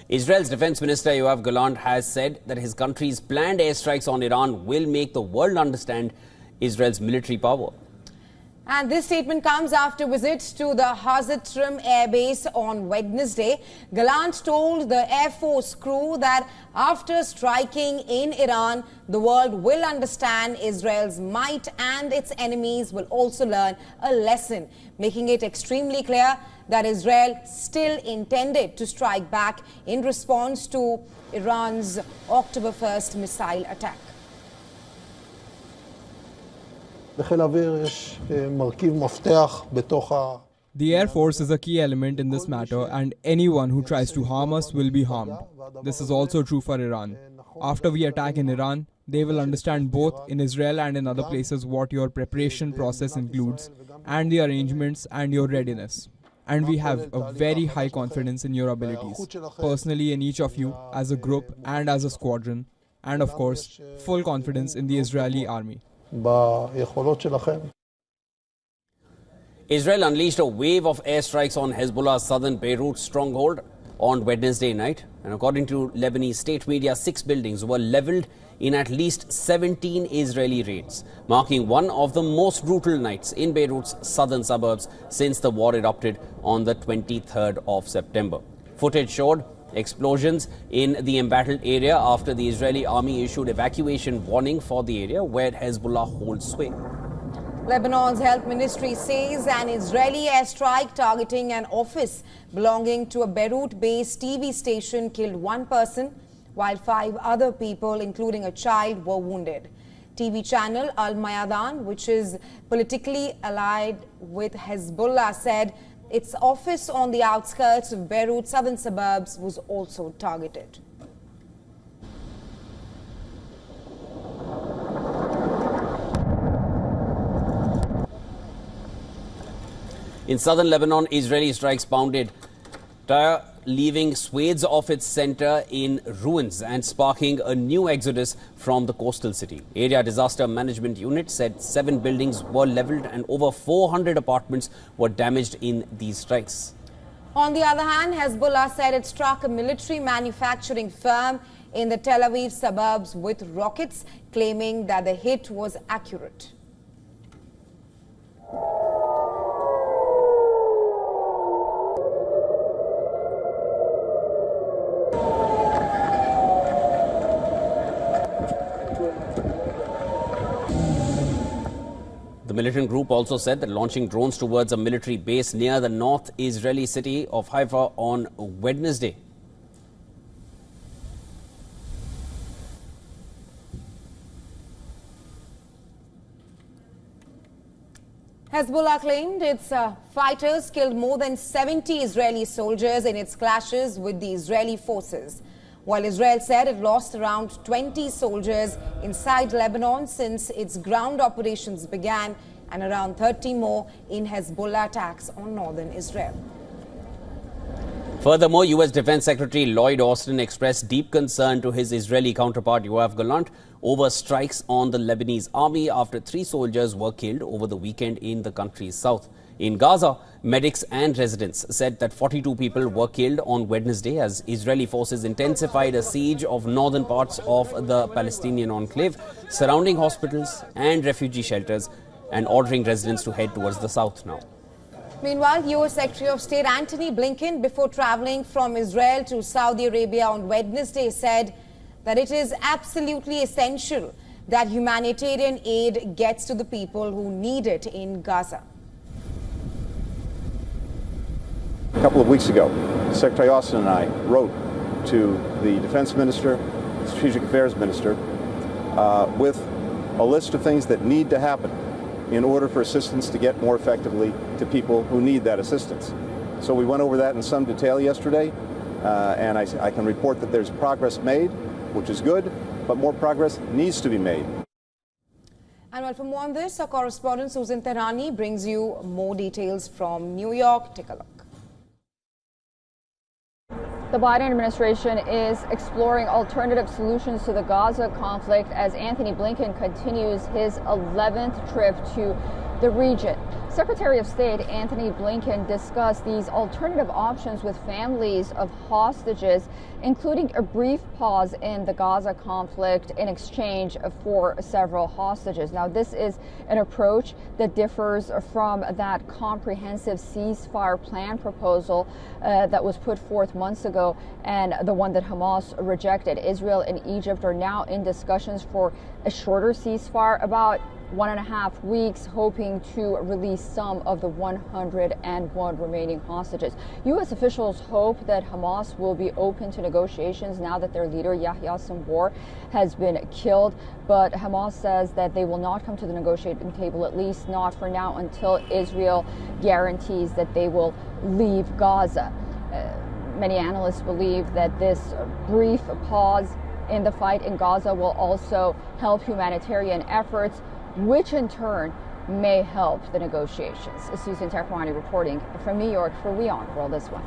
Israel's Defense Minister Yoav Gallant has said that his country's planned airstrikes on Iran will make the world understand Israel's military power. And this statement comes after visits to the Hatzerim Air Base on Wednesday. Gallant told the Air Force crew that after striking in Iran, the world will understand Israel's might and its enemies will also learn a lesson, making it extremely clear that Israel still intended to strike back in response to Iran's October 1st missile attack. The Air Force is a key element in this matter, and anyone who tries to harm us will be harmed. This is also true for Iran. After we attack in Iran, they will understand both in Israel and in other places what your preparation process includes, and the arrangements and your readiness. And we have a very high confidence in your abilities, personally in each of you, as a group and as a squadron, and of course, full confidence in the Israeli army. Israel unleashed a wave of airstrikes on Hezbollah's southern Beirut stronghold on Wednesday night. And according to Lebanese state media, 6 buildings were leveled in at least 17 Israeli raids, marking one of the most brutal nights in Beirut's southern suburbs since the war erupted on the 23rd of September. Footage showed explosions in the embattled area after the Israeli army issued evacuation warning for the area where Hezbollah holds sway. Lebanon's health ministry says an Israeli airstrike targeting an office belonging to a Beirut-based TV station killed 1 person, while 5 other people, including a child, were wounded. TV channel Al Mayadan, which is politically allied with Hezbollah, said its office on the outskirts of Beirut's southern suburbs was also targeted. In southern Lebanon, Israeli strikes pounded Tyre, leaving swathes of its center in ruins and sparking a new exodus from the coastal city. Area Disaster Management Unit said 7 buildings were leveled and over 400 apartments were damaged in these strikes. On the other hand, Hezbollah said it struck a military manufacturing firm in the Tel Aviv suburbs with rockets, claiming that the hit was accurate. The militant group also said that launching drones towards a military base near the north Israeli city of Haifa on Wednesday. Hezbollah claimed its fighters killed more than 70 Israeli soldiers in its clashes with the Israeli forces, while Israel said it lost around 20 soldiers inside Lebanon since its ground operations began, and around 30 more in Hezbollah attacks on northern Israel. Furthermore, U.S. Defense Secretary Lloyd Austin expressed deep concern to his Israeli counterpart Yoav Gallant over strikes on the Lebanese army after 3 soldiers were killed over the weekend in the country's south. In Gaza, medics and residents said that 42 people were killed on Wednesday as Israeli forces intensified a siege of northern parts of the Palestinian enclave, surrounding hospitals and refugee shelters and ordering residents to head towards the south now. Meanwhile, U.S. Secretary of State Antony Blinken, before traveling from Israel to Saudi Arabia on Wednesday, said that it is absolutely essential that humanitarian aid gets to the people who need it in Gaza. A couple of weeks ago, Secretary Austin and I wrote to the Defense Minister, Strategic Affairs Minister, with a list of things that need to happen in order for assistance to get more effectively to people who need that assistance. So we went over that in some detail yesterday, and I can report that there's progress made, which is good, but more progress needs to be made. And well, for more on this, our correspondent Susan Tehrani brings you more details from New York. Take a look. The Biden administration is exploring alternative solutions to the Gaza conflict as Antony Blinken continues his 11th trip to the region. Secretary of State Antony Blinken discussed these alternative options with families of hostages, including a brief pause in the Gaza conflict in exchange for several hostages. Now, this is an approach that differs from that comprehensive ceasefire plan proposal that was put forth months ago and the one that Hamas rejected. Israel and Egypt are now in discussions for a shorter ceasefire, about 1.5 weeks, hoping to release some of the 101 remaining hostages. U.S. officials hope that Hamas will be open to negotiations now that their leader, Yahya Sinwar, has been killed. But Hamas says that they will not come to the negotiating table, at least not for now, until Israel guarantees that they will leave Gaza. Many analysts believe that this brief pause in the fight in Gaza will also help humanitarian efforts, which in turn may help the negotiations. Susan Terkwani reporting from New York for WION World this one.